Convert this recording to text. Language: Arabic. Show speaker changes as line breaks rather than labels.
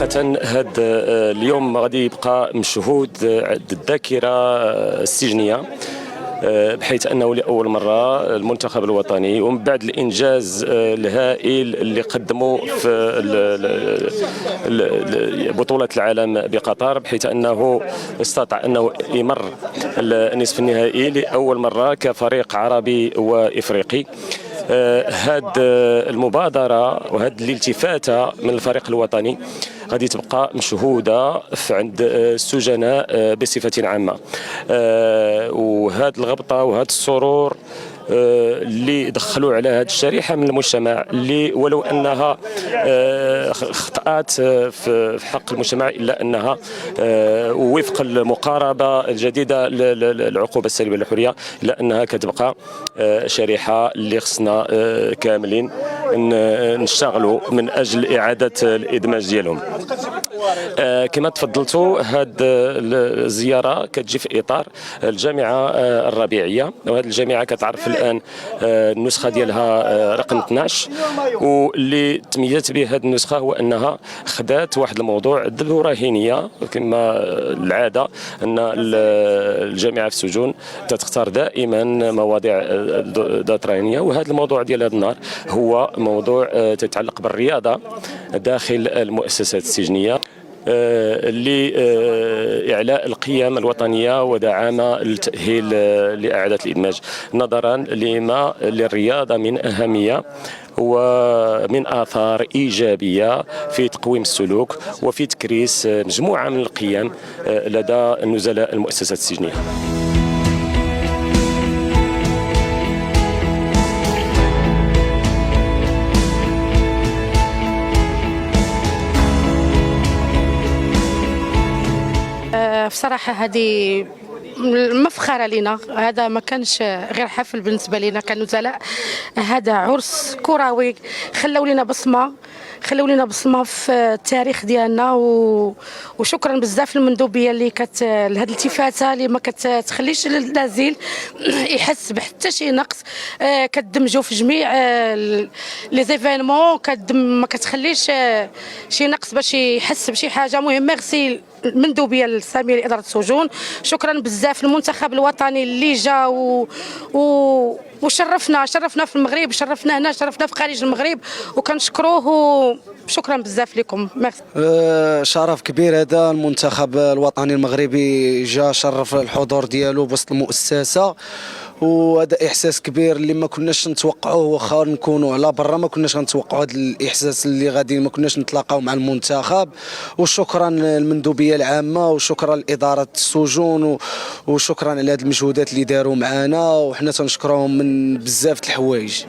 حقيقة هذا اليوم غادي يبقى مشهود الذاكرة السجنية، بحيث أنه لأول مرة المنتخب الوطني ومن بعد الإنجاز الهائل اللي قدموا في بطولة العالم بقطر، بحيث أنه استطاع أنه يمر النصف النهائي لأول مرة كفريق عربي وإفريقي. هذه المبادرة وهذه الالتفاتة من الفريق الوطني غادي تبقى مشهودة عند السجناء بصفة عامة، وهذه الغبطة وهذا السرور اللي دخلوا على هذه الشريحة من المجتمع اللي ولو أنها خطأت في حق المجتمع إلا أنها وفق المقاربة الجديدة للعقوبة السلبية للحرية إلا أنها كتبقى شريحة اللي خصنا كاملين نشتغلوا من أجل إعادة الإدماج ديالهم. كما تفضلتوا هذه الزيارة كتجي في إطار الجامعة الربيعية، وهذه الجامعة كتعرف الآن النسخة ديالها رقم 12، واللي تميزت به هذه النسخة هو أنها خدات واحد الموضوع ذو رهينية كما العادة أن الجامعة في السجون تختار دائما مواضيع ذات رهينية، وهذا الموضوع ديال هذا النهار هو موضوع تتعلق بالرياضة داخل المؤسسات السجنية لإعلاء القيم الوطنية ودعامة التأهيل لإعادة الإدماج، نظرا لما للرياضة من أهمية ومن آثار إيجابية في تقويم السلوك وفي تكريس مجموعة من القيم لدى النزلاء المؤسسات السجنية.
بصراحة هذه مفخرة لنا، هذا ما كانش غير حفل بالنسبة لنا كنزلاء، هذا عرس كروي خلوا لنا بصمة في التاريخ ديالنا، وشكرا بزاف للمندوبيه اللي لهذه الالتفاته اللي ما كتخليش النازل يحس بحتى شي نقص، كتدمجوا في جميع لي زيفينمون، ما كتخليش شي نقص باش يحس بشي حاجه مهمه. ميرسي المندوبيه الساميه لاداره السجون، شكرا بزاف للمنتخب الوطني اللي جا وشرفنا في المغرب، شرفنا هنا، شرفنا في خارج المغرب، وكنشكروه وشكرا بزاف لكم.
شرف كبير هذا، المنتخب الوطني المغربي جا شرف الحضور ديالو بوسط المؤسسه، وهذا احساس كبير اللي ما كناش نتوقعوه، واخا نكونوا على برا ما كناش غنتوقعوا هذا الاحساس اللي غادي ما كناش نتلاقاو مع المنتخب. وشكرا للمندوبيه العامه، وشكرا لاداره السجون، وشكرا على هذه المجهودات اللي داروا معنا، وحنا تنشكرهم من بزاف د الحوايج.